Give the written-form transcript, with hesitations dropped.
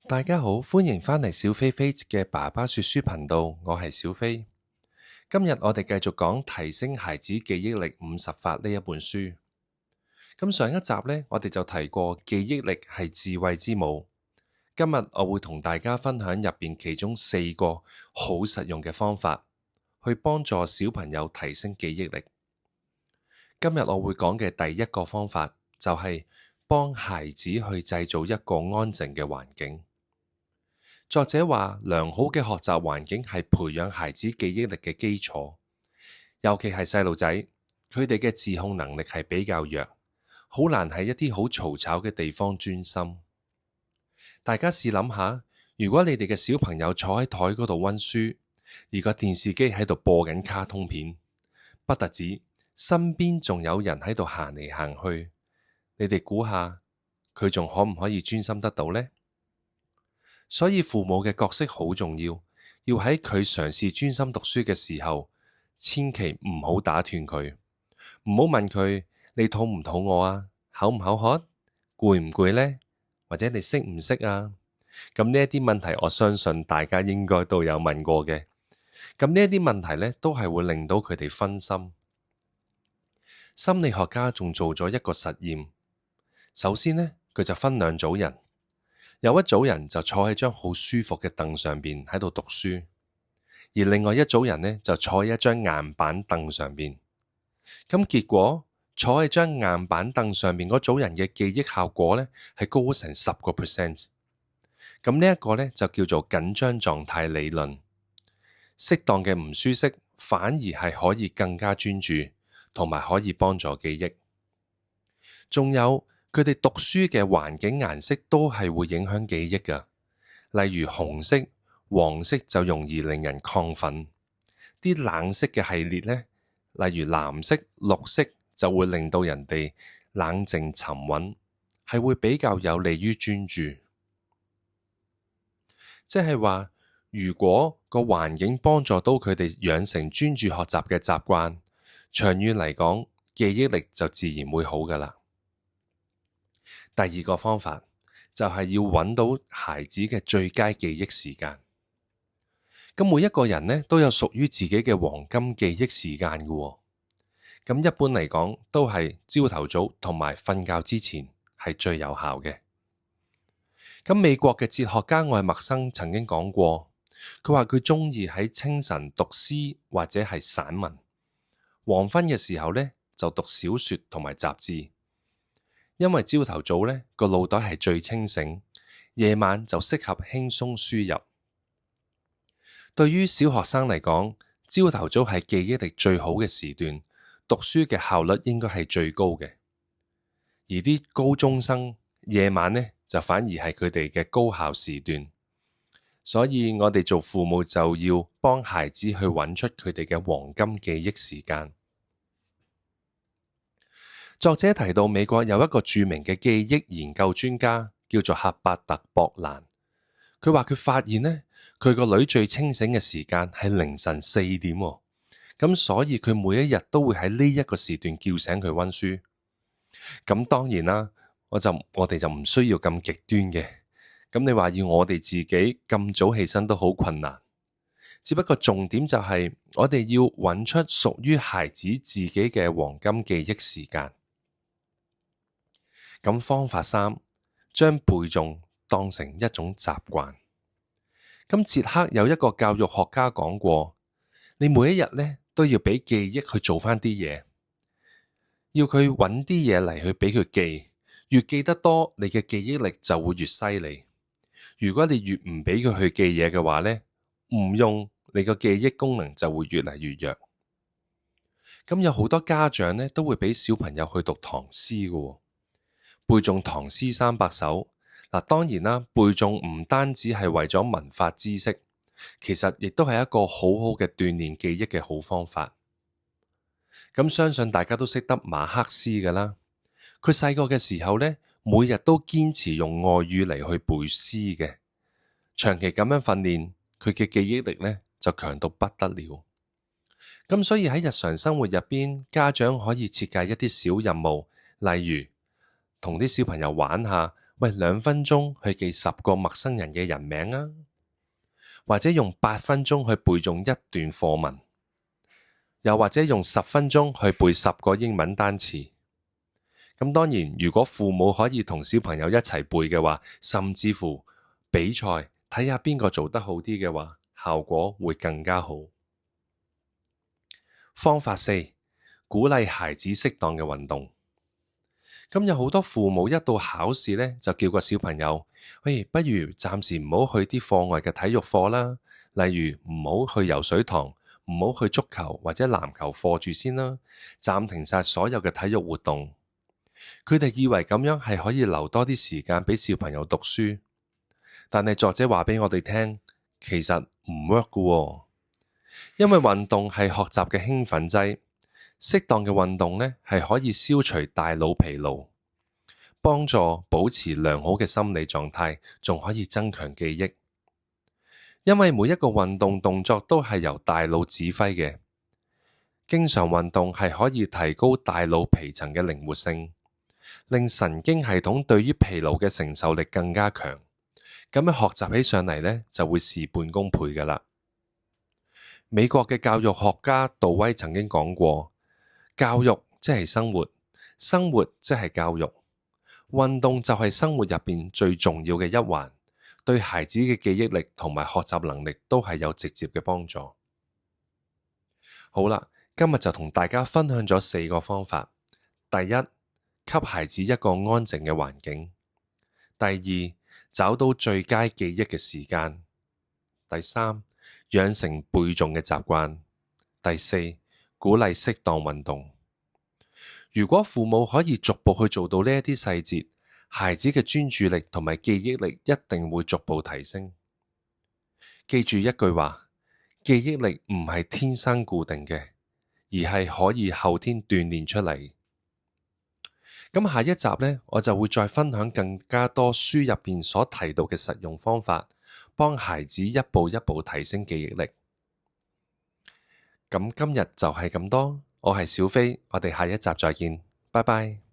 大家好，歡迎返嚟小飛飛嘅爸爸說書頻道，我係小飛。今日我哋繼續講提升孩子記憶力50法呢一本書。咁上一集呢，我哋就提過記憶力係智慧之母。今日我會同大家分享入邊其中4個好實用嘅方法，去幫助小朋友提升記憶力。今日我會講嘅第一個方法就係幫孩子去製造一個安靜嘅環境。作者話，良好嘅學習環境係培養孩子記憶力嘅基礎，尤其係細路仔，佢哋嘅自控能力係比較弱，好難喺一啲好嘈吵嘅地方專心。大家試諗下，如果你哋嘅小朋友坐喺台嗰度溫書，而個電視機喺度播緊卡通片，不特止，身邊仲有人喺度行嚟行去，你哋估下，佢仲可唔可以專心得到呢？所以父母嘅角色好重要，要喺佢嘗試專心讀書嘅時候，千祈唔好打斷佢，唔好問佢你肚唔肚餓啊，口唔口渴，攰唔攰呢？或者你識唔識啊？咁呢一啲問題，我相信大家應該都有問過嘅。咁呢一啲問題呢，都係會令到佢哋分心。心理學家仲做咗一個實驗，首先呢，佢就分兩組人。有一組人就坐喺張好舒服嘅凳上邊喺度讀書，而另外一組人呢，就坐喺一張硬板凳上邊。咁結果坐喺張硬板凳上邊嗰組人嘅記憶效果呢，係高咗成10%。咁呢一個呢，就叫做緊張狀態理論。適當嘅唔舒適反而係可以更加專注，同埋可以幫助記憶。仲有，佢哋讀書嘅環境顏色都係會影響記憶㗎，例如紅色、黃色就容易令人亢奮，啲冷色嘅系列呢，例如藍色、綠色就會令到人哋冷靜沉穩，係會比較有利於專注。即係話，如果個環境幫助到佢哋養成專注學習嘅習慣，長遠嚟講，記憶力就自然會好㗎喇。第二個方法就係要揾到孩子嘅最佳記憶時間。咁每一個人呢，都有屬於自己嘅黃金記憶時間嘅喎。咁一般嚟講都係朝頭早同埋瞓覺之前係最有效嘅。咁美國嘅哲學家愛默生曾經講過，佢話佢中意喺清晨讀詩或者係散文，黃昏嘅時候呢，就讀小說同埋雜誌。因為朝頭早呢個腦袋係最清醒，夜晚就適合輕鬆輸入。對於小學生嚟講，朝頭早係記憶力最好嘅時段，讀書嘅效率應該係最高嘅。而啲高中生夜晚呢就反而係佢哋嘅高效時段，所以我哋做父母就要幫孩子去揾出佢哋嘅黃金記憶時間。作者提到美國有一個著名嘅記憶研究專家叫做赫伯特·博蘭，佢話佢發現呢，佢個女最清醒嘅時間係凌晨4點，咁所以佢每一日都會喺呢一個時段叫醒佢溫書。咁當然啦，我哋就唔需要咁極端嘅，咁你話要我哋自己咁早起身都好困難，只不過重點就係我哋要揾出屬於孩子自己嘅黃金記憶時間。咁方法3，將背誦當成一種習慣。咁捷克有一個教育學家講過，你每一日呢都要俾記憶去做返啲嘢，要佢揾啲嘢嚟去俾佢記，越記得多，你嘅記憶力就會越犀利。如果你越唔俾佢去記嘢嘅話呢，唔用，你個記憶功能就會越嚟越弱。咁有好多家長呢都會俾小朋友去讀唐詩嘅。背誦唐詩300首，嗱，當然啦，背誦唔單止係為咗文化知識，其實亦都係一個好好嘅鍛鍊記憶嘅好方法。咁相信大家都識得馬克思㗎啦，佢細個嘅時候呢，每日都堅持用外語嚟去背詩嘅，長期咁樣訓練，佢嘅記憶力呢就強到不得了。咁所以喺日常生活入邊，家長可以設計一啲小任務，例如同啲小朋友玩下，喂，2分鐘去記10個陌生人嘅人名啊，或者用8分鐘去背誦一段課文，又或者用10分鐘去背10個英文單詞。咁當然，如果父母可以同小朋友一齊背嘅話，甚至乎比賽睇下邊個做得好啲嘅話，效果會更加好。方法4，鼓勵孩子適當嘅運動。咁有好多父母一到考試呢，就叫個小朋友，喂，不如暫時唔好去啲課外嘅體育課啦，例如唔好去游水堂，唔好去足球或者籃球課住先啦，暫停晒所有嘅體育活動。佢哋以為咁樣係可以留多啲時間俾小朋友讀書，但係作者話俾我哋聽，其實唔 work 㗎喎，因為運動係學習嘅興奮劑，適當嘅運動呢係可以消除大腦疲勞，幫助保持良好嘅心理狀態，仲可以增強記憶。因為每一個運動動作都係由大腦指揮嘅，經常運動係可以提高大腦皮層嘅靈活性，令神經系統對於疲勞嘅承受力更加強，咁樣學習起上嚟呢，就會事半功倍㗎喇。美國嘅教育學家杜威曾經講過，教育即係生活，生活即係教育，運動就係生活入邊最重要嘅一環，對孩子嘅記憶力同埋學習能力都係有直接嘅幫助。好啦，今日就同大家分享咗4個方法。第一，給孩子一個安靜嘅環境。第2，找到最佳記憶嘅時間。第3，養成背誦嘅習慣。第4，鼓勵適當運動。如果父母可以逐步去做到呢一啲細節，孩子嘅專注力同埋記憶力一定會逐步提升。記住一句話，記憶力唔係天生固定嘅，而係可以後天鍛煉出嚟。咁下一集呢，我就會再分享更加多書入邊所提到嘅實用方法，幫孩子一步一步提升記憶力。咁今日就係咁多，我係小飛，我哋下一集再見，拜拜。